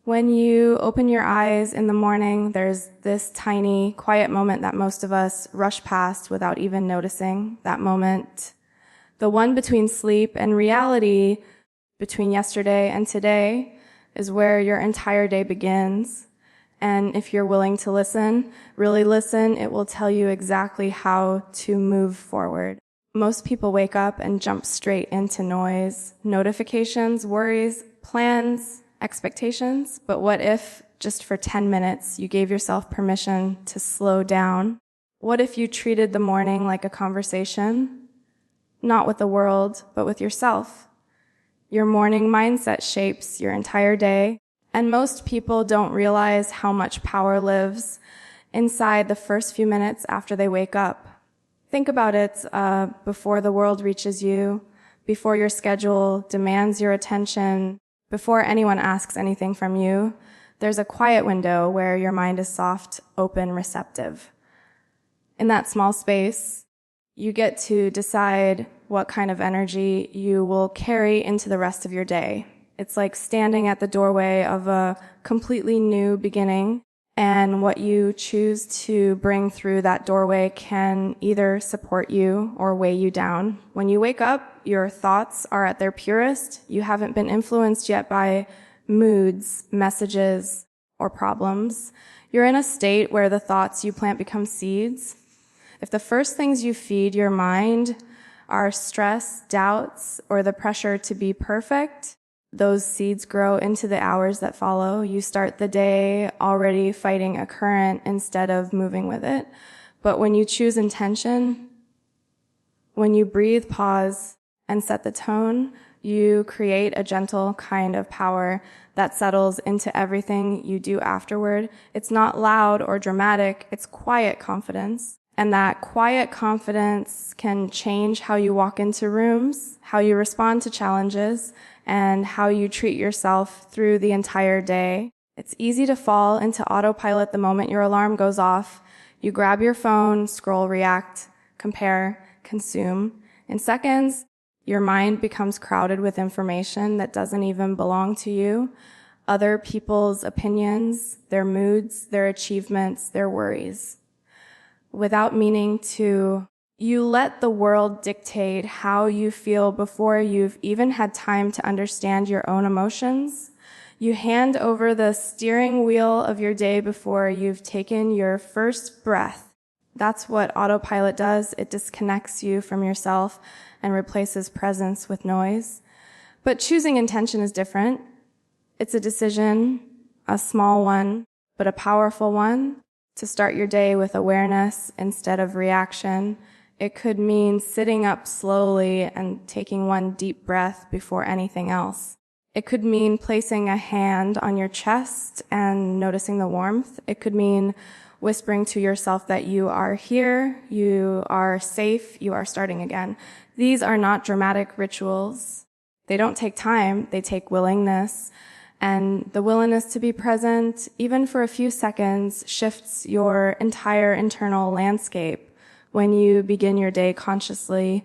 When you open your eyes in the morning, there's this tiny, quiet moment that most of us rush past without even noticing. That moment, the one between sleep and reality, between yesterday and today, is where your entire day begins. And if you're willing to listen, really listen, it will tell you exactly how to move forward. Most people wake up and jump straight into noise, notifications, worries, plans, expectations. But what if, just for 10 minutes, you gave yourself permission to slow down? What if you treated the morning like a conversation? Not with the world, but with yourself. Your morning mindset shapes your entire day, and most people don't realize how much power lives inside the first few minutes after they wake up. Think about it before the world reaches you, before your schedule demands your attention, before anyone asks anything from you. There's a quiet window where your mind is soft, open, receptive. In that small space, you get to decide what kind of energy you will carry into the rest of your day. It's like standing at the doorway of a completely new beginning, and what you choose to bring through that doorway can either support you or weigh you down. When you wake up, your thoughts are at their purest. You haven't been influenced yet by moods, messages, or problems. You're in a state where the thoughts you plant become seeds. If the first things you feed your mind are stress, doubts, or the pressure to be perfect, those seeds grow into the hours that follow. You start the day already fighting a current instead of moving with it. But when you choose intention, when you breathe, pause, and set the tone, you create a gentle kind of power that settles into everything you do afterward. It's not loud or dramatic, it's quiet confidence. And that quiet confidence can change how you walk into rooms, how you respond to challenges, and how you treat yourself through the entire day. It's easy to fall into autopilot the moment your alarm goes off. You grab your phone, scroll, react, compare, consume. In seconds, your mind becomes crowded with information that doesn't even belong to you. Other people's opinions, their moods, their achievements, their worries. Without meaning to, you let the world dictate how you feel before you've even had time to understand your own emotions. You hand over the steering wheel of your day before you've taken your first breath. That's what autopilot does. It disconnects you from yourself and replaces presence with noise. But choosing intention is different. It's a decision, a small one, but a powerful one, to start your day with awareness instead of reaction. It could mean sitting up slowly and taking one deep breath before anything else. It could mean placing a hand on your chest and noticing the warmth. It could mean whispering to yourself that you are here, you are safe, you are starting again. These are not dramatic rituals. They don't take time, they take willingness. And the willingness to be present, even for a few seconds, shifts your entire internal landscape. When you begin your day consciously,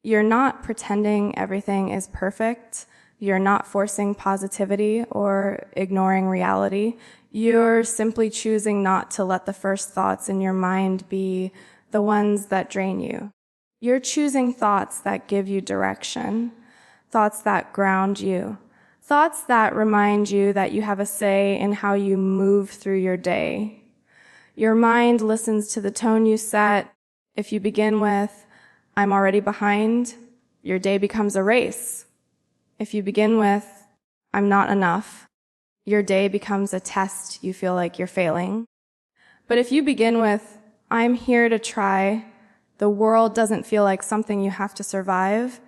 you're not pretending everything is perfect. You're not forcing positivity or ignoring reality. You're simply choosing not to let the first thoughts in your mind be the ones that drain you. You're choosing thoughts that give you direction, thoughts that ground you, thoughts that remind you that you have a say in how you move through your day. Your mind listens to the tone you set. If you begin with, I'm already behind, your day becomes a race. If you begin with, I'm not enough, your day becomes a test you feel like you're failing. But if you begin with, I'm here to try, the world doesn't feel like something you have to survive,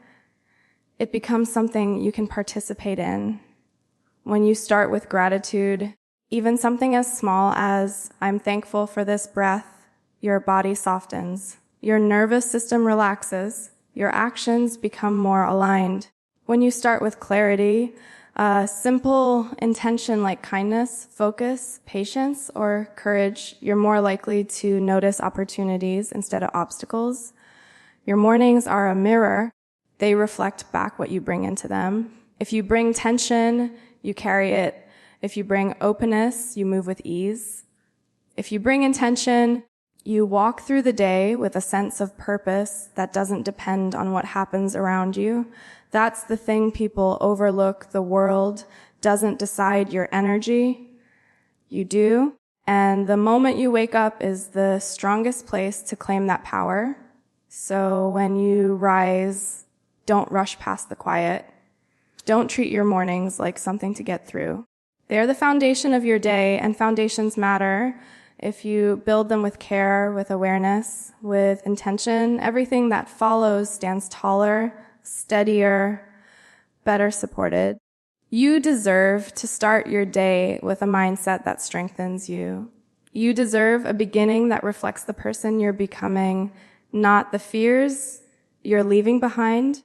it becomes something you can participate in. When you start with gratitude, even something as small as, I'm thankful for this breath, your body softens, your nervous system relaxes, your actions become more aligned. When you start with clarity, a simple intention like kindness, focus, patience, or courage, you're more likely to notice opportunities instead of obstacles. Your mornings are a mirror. They reflect back what you bring into them. If you bring tension, you carry it. If you bring openness, you move with ease. If you bring intention, you walk through the day with a sense of purpose that doesn't depend on what happens around you. That's the thing people overlook. The world doesn't decide your energy. You do. And the moment you wake up is the strongest place to claim that power. So when you rise, don't rush past the quiet. Don't treat your mornings like something to get through. They're the foundation of your day, and foundations matter. If you build them with care, with awareness, with intention, everything that follows stands taller, steadier, better supported. You deserve to start your day with a mindset that strengthens you. You deserve a beginning that reflects the person you're becoming, not the fears you're leaving behind.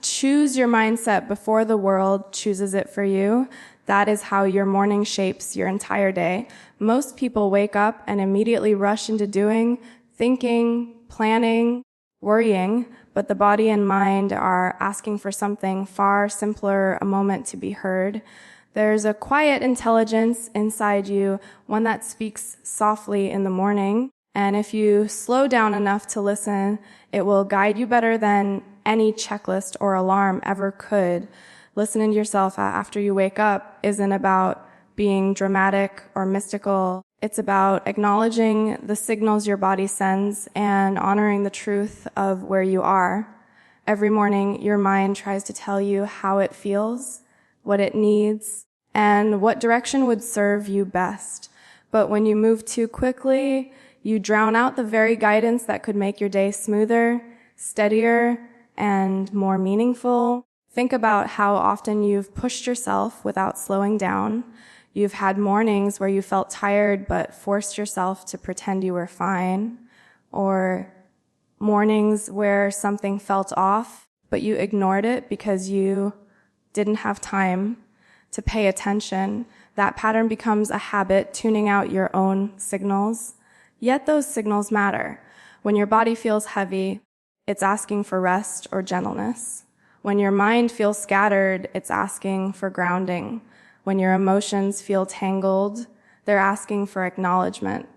Choose your mindset before the world chooses it for you. That is how your morning shapes your entire day. Most people wake up and immediately rush into doing, thinking, planning, worrying, but the body and mind are asking for something far simpler, a moment to be heard. There's a quiet intelligence inside you, one that speaks softly in the morning. And if you slow down enough to listen, it will guide you better than any checklist or alarm ever could. Listening to yourself after you wake up isn't about being dramatic or mystical. It's about acknowledging the signals your body sends and honoring the truth of where you are. Every morning, your mind tries to tell you how it feels, what it needs, and what direction would serve you best. But when you move too quickly, you drown out the very guidance that could make your day smoother, steadier, and more meaningful. Think about how often you've pushed yourself without slowing down. You've had mornings where you felt tired but forced yourself to pretend you were fine. Or mornings where something felt off, but you ignored it because you didn't have time to pay attention. That pattern becomes a habit, tuning out your own signals. Yet those signals matter. When your body feels heavy, it's asking for rest or gentleness. When your mind feels scattered, it's asking for grounding. When your emotions feel tangled, they're asking for acknowledgement.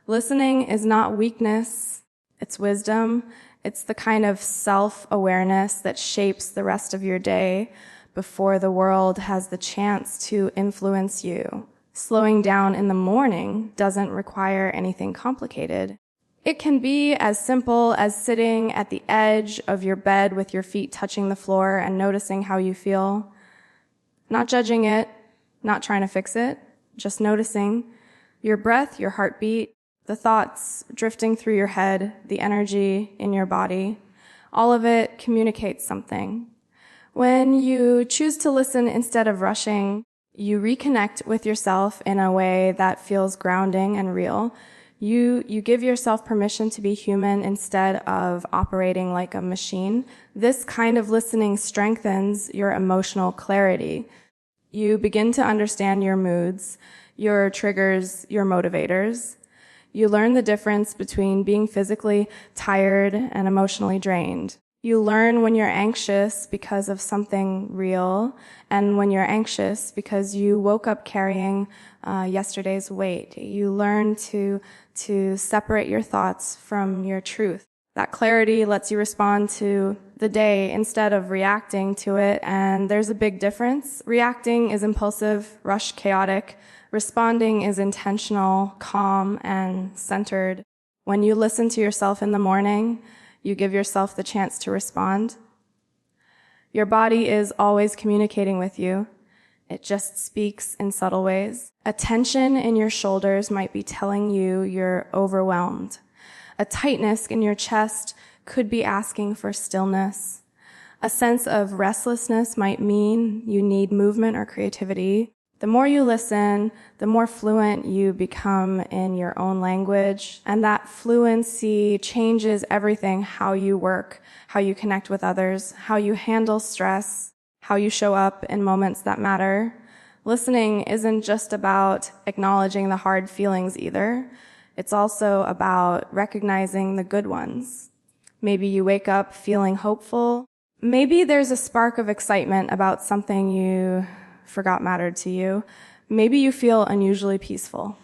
Listening is not weakness, it's wisdom. It's the kind of self-awareness that shapes the rest of your day before the world has the chance to influence you. Slowing down in the morning doesn't require anything complicated. It can be as simple as sitting at the edge of your bed with your feet touching the floor and noticing how you feel. Not judging it, not trying to fix it, just noticing your breath, your heartbeat, the thoughts drifting through your head, the energy in your body. All of it communicates something. When you choose to listen instead of rushing, you reconnect with yourself in a way that feels grounding and real. You give yourself permission to be human instead of operating like a machine. This kind of listening strengthens your emotional clarity. You begin to understand your moods, your triggers, your motivators. You learn the difference between being physically tired and emotionally drained. You learn when you're anxious because of something real, and when you're anxious because you woke up carrying yesterday's weight. You learn to separate your thoughts from your truth. That clarity lets you respond to the day instead of reacting to it, and there's a big difference. Reacting is impulsive, rushed, chaotic. Responding is intentional, calm, and centered. When you listen to yourself in the morning, you give yourself the chance to respond. Your body is always communicating with you. It just speaks in subtle ways. A tension in your shoulders might be telling you you're overwhelmed. A tightness in your chest could be asking for stillness. A sense of restlessness might mean you need movement or creativity. The more you listen, the more fluent you become in your own language, and that fluency changes everything: how you work, how you connect with others, how you handle stress, how you show up in moments that matter. Listening isn't just about acknowledging the hard feelings either. It's also about recognizing the good ones. Maybe you wake up feeling hopeful. Maybe there's a spark of excitement about something you forgot mattered to you. Maybe you feel unusually peaceful.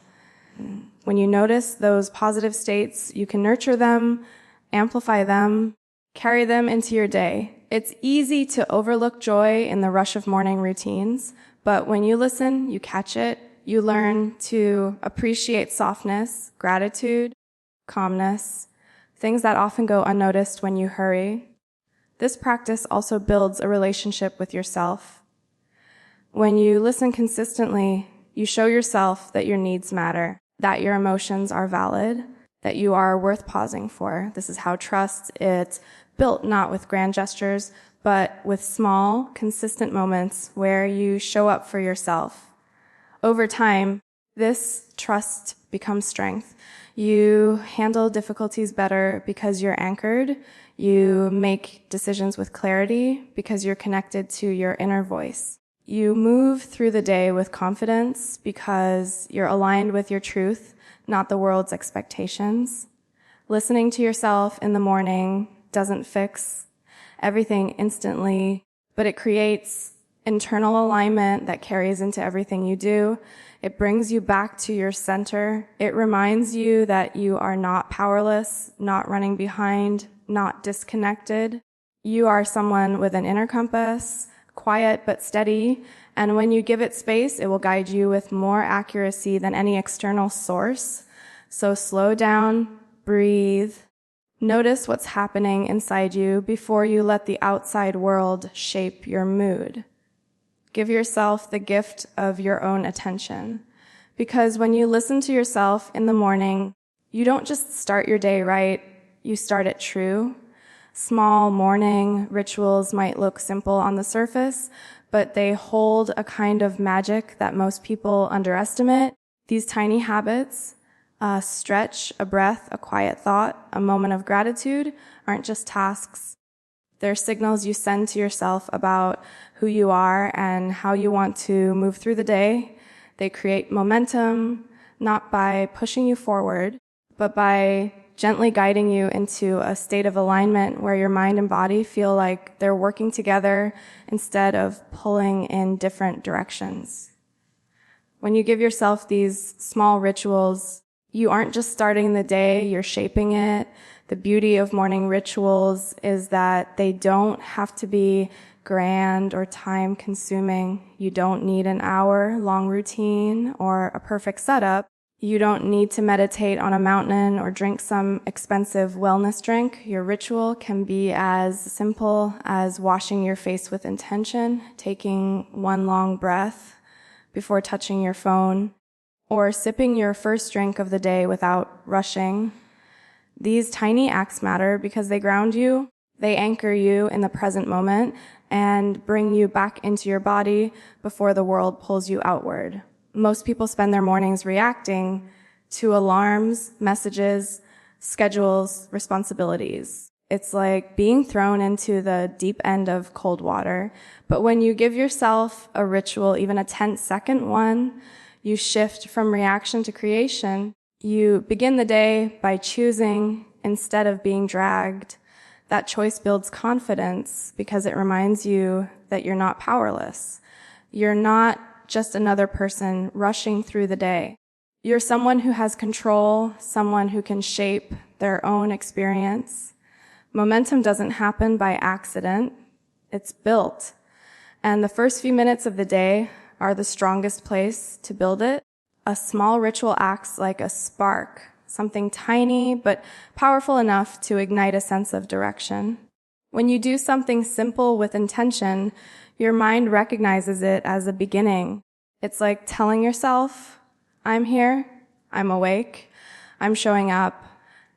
When you notice those positive states, you can nurture them, amplify them, carry them into your day. It's easy to overlook joy in the rush of morning routines, but when you listen, you catch it. You learn to appreciate softness, gratitude, calmness, things that often go unnoticed when you hurry. This practice also builds a relationship with yourself. When you listen consistently, you show yourself that your needs matter, that your emotions are valid, that you are worth pausing for. This is how trust is built, not with grand gestures, but with small, consistent moments where you show up for yourself. Over time, this trust becomes strength. You handle difficulties better because you're anchored. You make decisions with clarity because you're connected to your inner voice. You move through the day with confidence because you're aligned with your truth, not the world's expectations. Listening to yourself in the morning doesn't fix everything instantly, but it creates internal alignment that carries into everything you do. It brings you back to your center. It reminds you that you are not powerless, not running behind, not disconnected. You are someone with an inner compass, quiet but steady, and when you give it space, it will guide you with more accuracy than any external source. So slow down, breathe, notice what's happening inside you before you let the outside world shape your mood. Give yourself the gift of your own attention. Because when you listen to yourself in the morning, you don't just start your day right, you start it true. Small morning rituals might look simple on the surface, but they hold a kind of magic that most people underestimate. These tiny habits, a stretch, a breath, a quiet thought, a moment of gratitude, aren't just tasks. They're signals you send to yourself about who you are and how you want to move through the day. They create momentum, not by pushing you forward, but by gently guiding you into a state of alignment where your mind and body feel like they're working together instead of pulling in different directions. When you give yourself these small rituals, you aren't just starting the day, you're shaping it. The beauty of morning rituals is that they don't have to be grand or time-consuming. You don't need an hour-long routine or a perfect setup. You don't need to meditate on a mountain or drink some expensive wellness drink. Your ritual can be as simple as washing your face with intention, taking one long breath before touching your phone, or sipping your first drink of the day without rushing. These tiny acts matter because they ground you, they anchor you in the present moment, and bring you back into your body before the world pulls you outward. Most people spend their mornings reacting to alarms, messages, schedules, responsibilities. It's like being thrown into the deep end of cold water. But when you give yourself a ritual, even a 10-second one, you shift from reaction to creation. You begin the day by choosing instead of being dragged. That choice builds confidence because it reminds you that you're not powerless. You're not just another person rushing through the day. You're someone who has control, someone who can shape their own experience. Momentum doesn't happen by accident. It's built. And the first few minutes of the day are the strongest place to build it. A small ritual acts like a spark, something tiny but powerful enough to ignite a sense of direction. When you do something simple with intention, your mind recognizes it as a beginning. It's like telling yourself, I'm here, I'm awake, I'm showing up,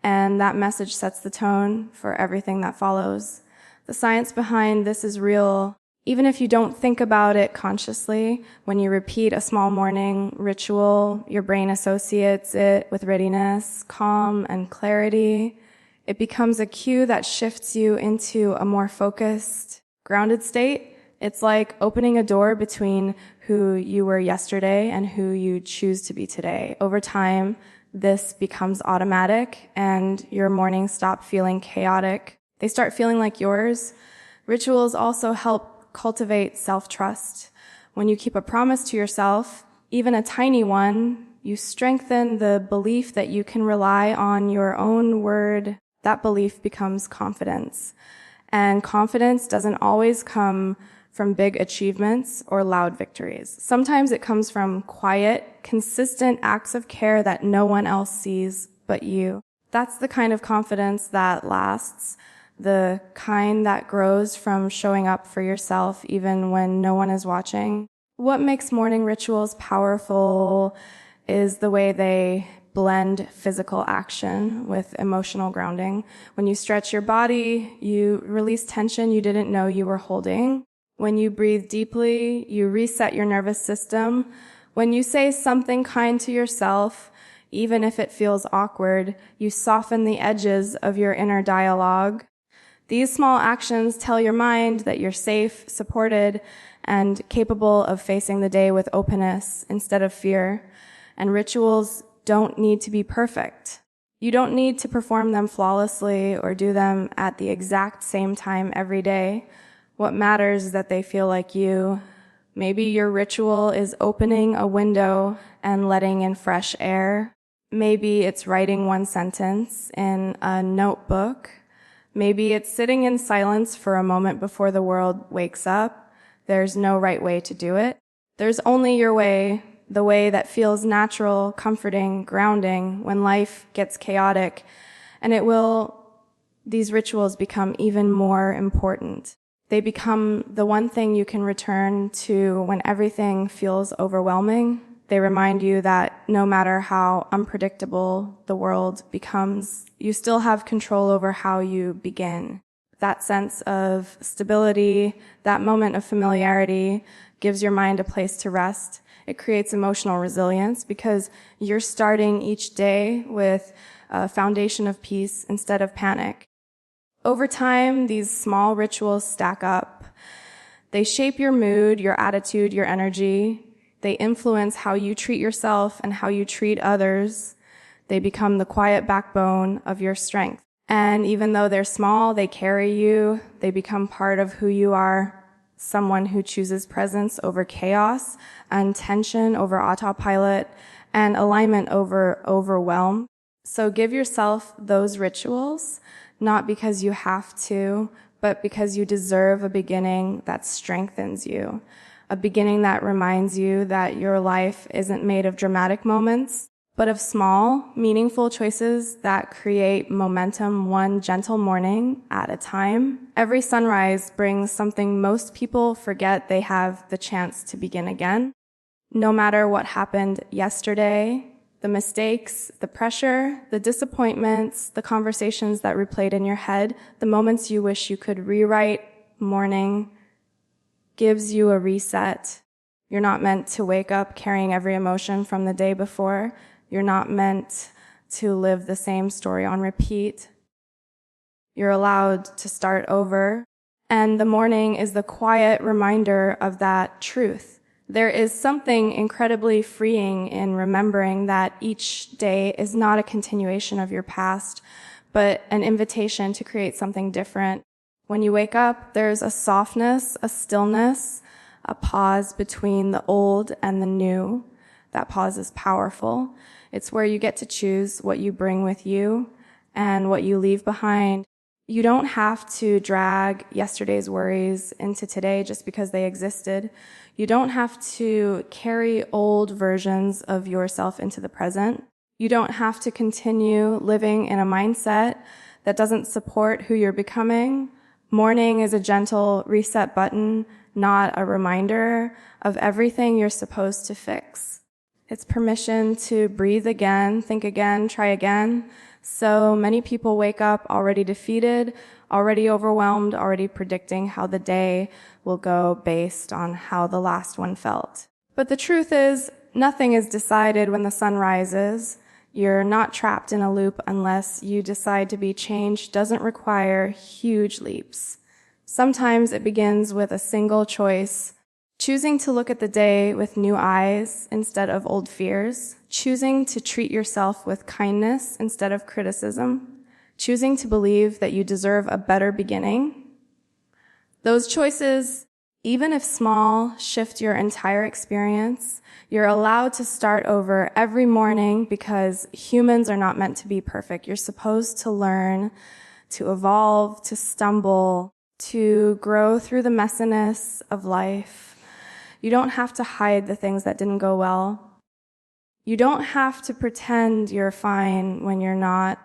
and that message sets the tone for everything that follows. The science behind this is real. Even if you don't think about it consciously, when you repeat a small morning ritual, your brain associates it with readiness, calm, and clarity. It becomes a cue that shifts you into a more focused, grounded state. It's like opening a door between who you were yesterday and who you choose to be today. Over time, this becomes automatic, and your mornings stop feeling chaotic. They start feeling like yours. Rituals also help cultivate self-trust. When you keep a promise to yourself, even a tiny one, you strengthen the belief that you can rely on your own word. That belief becomes confidence. And confidence doesn't always come from big achievements or loud victories. Sometimes it comes from quiet, consistent acts of care that no one else sees but you. That's the kind of confidence that lasts, the kind that grows from showing up for yourself even when no one is watching. What makes morning rituals powerful is the way they blend physical action with emotional grounding. When you stretch your body, you release tension you didn't know you were holding. When you breathe deeply, you reset your nervous system. When you say something kind to yourself, even if it feels awkward, you soften the edges of your inner dialogue. These small actions tell your mind that you're safe, supported, and capable of facing the day with openness instead of fear. And rituals don't need to be perfect. You don't need to perform them flawlessly or do them at the exact same time every day. What matters is that they feel like you. Maybe your ritual is opening a window and letting in fresh air. Maybe it's writing one sentence in a notebook. Maybe it's sitting in silence for a moment before the world wakes up. There's no right way to do it. There's only your way, the way that feels natural, comforting, grounding when life gets chaotic. And these rituals become even more important. They become the one thing you can return to when everything feels overwhelming. They remind you that no matter how unpredictable the world becomes, you still have control over how you begin. That sense of stability, that moment of familiarity, gives your mind a place to rest. It creates emotional resilience because you're starting each day with a foundation of peace instead of panic. Over time, these small rituals stack up. They shape your mood, your attitude, your energy. They influence how you treat yourself and how you treat others. They become the quiet backbone of your strength. And even though they're small, they carry you. They become part of who you are, someone who chooses presence over chaos and tension over autopilot and alignment over overwhelm. So give yourself those rituals, not because you have to, but because you deserve a beginning that strengthens you. A beginning that reminds you that your life isn't made of dramatic moments, but of small, meaningful choices that create momentum one gentle morning at a time. Every sunrise brings something most people forget they have the chance to begin again. No matter what happened yesterday, the mistakes, the pressure, the disappointments, the conversations that replayed in your head, the moments you wish you could rewrite, morning gives you a reset. You're not meant to wake up carrying every emotion from the day before. You're not meant to live the same story on repeat. You're allowed to start over. And the morning is the quiet reminder of that truth. There is something incredibly freeing in remembering that each day is not a continuation of your past, but an invitation to create something different. When you wake up, there's a softness, a stillness, a pause between the old and the new. That pause is powerful. It's where you get to choose what you bring with you and what you leave behind. You don't have to drag yesterday's worries into today just because they existed. You don't have to carry old versions of yourself into the present. You don't have to continue living in a mindset that doesn't support who you're becoming. Morning is a gentle reset button, not a reminder of everything you're supposed to fix. It's permission to breathe again, think again, try again. So many people wake up already defeated, already overwhelmed, already predicting how the day will go based on how the last one felt. But the truth is, nothing is decided when the sun rises. You're not trapped in a loop unless you decide to be. Change doesn't require huge leaps. Sometimes it begins with a single choice, choosing to look at the day with new eyes instead of old fears, choosing to treat yourself with kindness instead of criticism, choosing to believe that you deserve a better beginning. Those choices, Even if small, shift your entire experience. You're allowed to start over every morning because humans are not meant to be perfect. You're supposed to learn, to evolve, to stumble, to grow through the messiness of life. You don't have to hide the things that didn't go well. You don't have to pretend you're fine when you're not.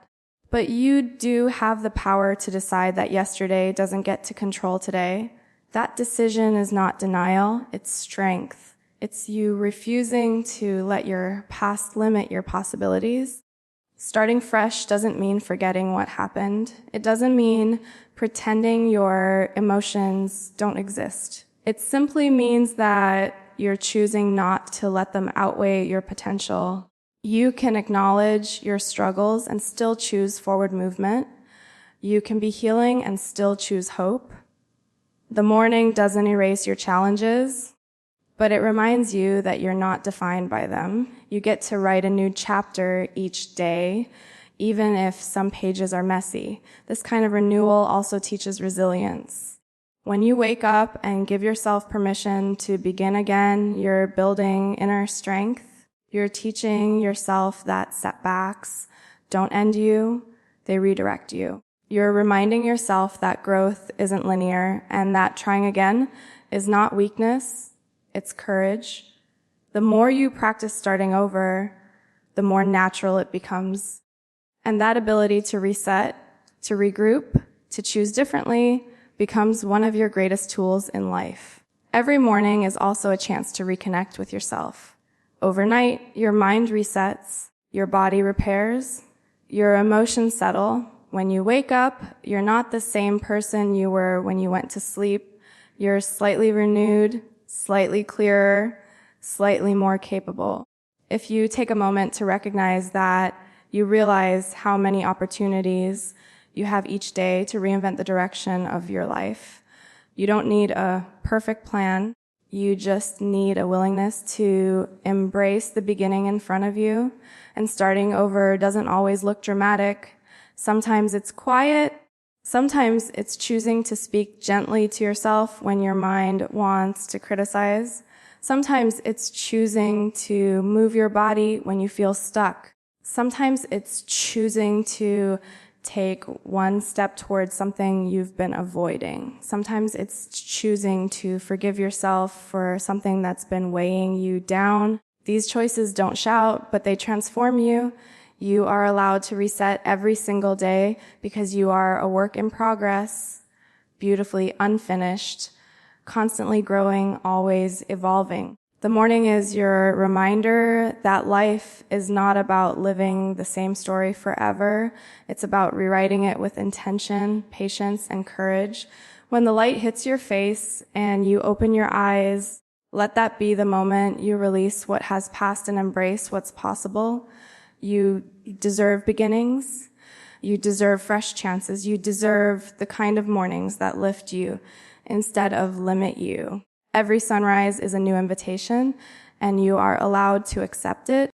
But you do have the power to decide that yesterday doesn't get to control today. That decision is not denial, it's strength. It's you refusing to let your past limit your possibilities. Starting fresh doesn't mean forgetting what happened. It doesn't mean pretending your emotions don't exist. It simply means that you're choosing not to let them outweigh your potential. You can acknowledge your struggles and still choose forward movement. You can be healing and still choose hope. The morning doesn't erase your challenges, but it reminds you that you're not defined by them. You get to write a new chapter each day, even if some pages are messy. This kind of renewal also teaches resilience. When you wake up and give yourself permission to begin again, you're building inner strength. You're teaching yourself that setbacks don't end you, they redirect you. You're reminding yourself that growth isn't linear and that trying again is not weakness, it's courage. The more you practice starting over, the more natural it becomes. And that ability to reset, to regroup, to choose differently becomes one of your greatest tools in life. Every morning is also a chance to reconnect with yourself. Overnight, your mind resets, your body repairs, your emotions settle. When you wake up, you're not the same person you were when you went to sleep. You're slightly renewed, slightly clearer, slightly more capable. If you take a moment to recognize that, you realize how many opportunities you have each day to reinvent the direction of your life. You don't need a perfect plan. You just need a willingness to embrace the beginning in front of you. And starting over doesn't always look dramatic. Sometimes it's quiet. Sometimes it's choosing to speak gently to yourself when your mind wants to criticize. Sometimes it's choosing to move your body when you feel stuck. Sometimes it's choosing to take one step towards something you've been avoiding. Sometimes it's choosing to forgive yourself for something that's been weighing you down. These choices don't shout, but they transform you. You are allowed to reset every single day because you are a work in progress, beautifully unfinished, constantly growing, always evolving. The morning is your reminder that life is not about living the same story forever. It's about rewriting it with intention, patience, and courage. When the light hits your face and you open your eyes, let that be the moment you release what has passed and embrace what's possible. You deserve beginnings. You deserve fresh chances. You deserve the kind of mornings that lift you instead of limit you. Every sunrise is a new invitation, and you are allowed to accept it.